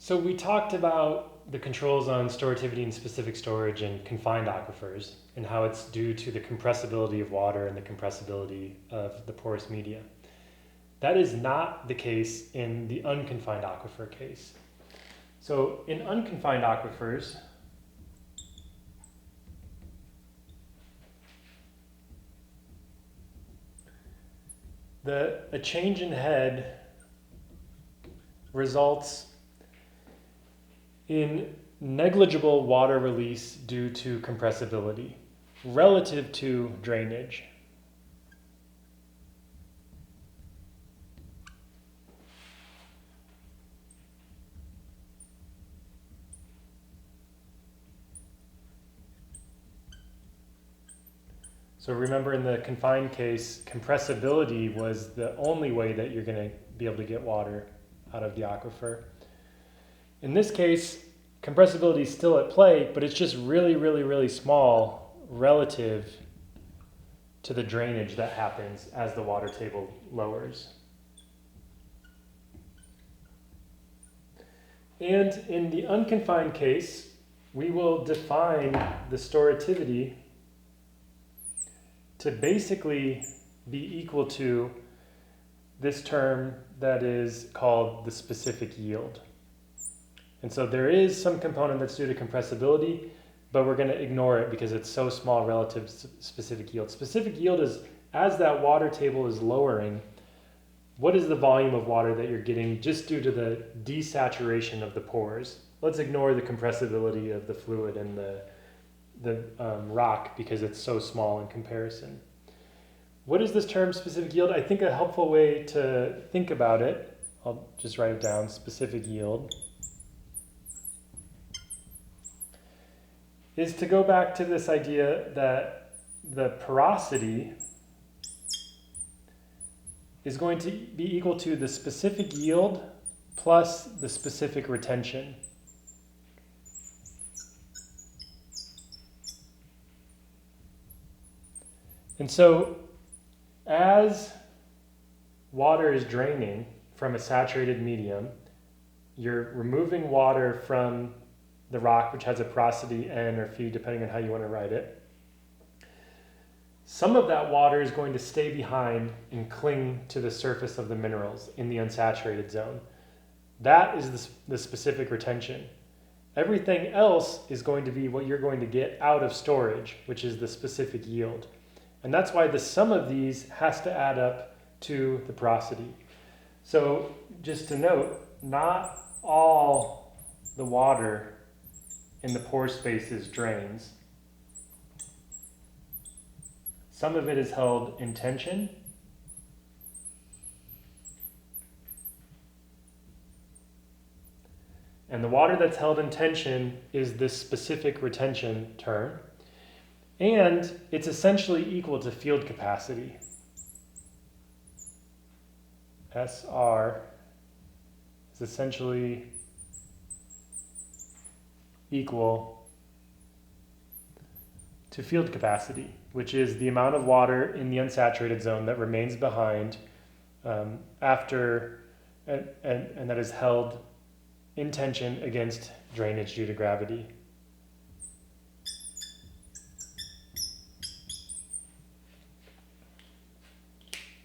So we talked about the controls on storativity and specific storage in confined aquifers and how it's due to the compressibility of water and the compressibility of the porous media. That is not the case in the unconfined aquifer case. So in unconfined aquifers, a change in head results in negligible water release due to compressibility relative to drainage. So remember, in the confined case, compressibility was the only way that you're going to be able to get water out of the aquifer. In this case, compressibility is still at play, but it's just really, really, really small relative to the drainage that happens as the water table lowers. And in the unconfined case, we will define the storativity to basically be equal to this term that is called the specific yield. And so there is some component that's due to compressibility, but we're going to ignore it because it's so small relative to specific yield. Specific yield is, as that water table is lowering, what is the volume of water that you're getting just due to the desaturation of the pores? Let's ignore the compressibility of the fluid and the rock because it's so small in comparison. What is this term specific yield? I think a helpful way to think about it, I'll just write it down, specific yield, is to go back to this idea that the porosity is going to be equal to the specific yield plus the specific retention. And so as water is draining from a saturated medium, you're removing water from the rock, which has a porosity N or phi, depending on how you want to write it. Some of that water is going to stay behind and cling to the surface of the minerals in the unsaturated zone. That is the specific retention. Everything else is going to be what you're going to get out of storage, which is the specific yield. And that's why the sum of these has to add up to the porosity. So just to note, not all the water in the pore spaces drains. Some of it is held in tension. And the water that's held in tension is this specific retention term. And it's essentially equal to field capacity. SR is essentially equal to field capacity, which is the amount of water in the unsaturated zone that remains behind after and that is held in tension against drainage due to gravity.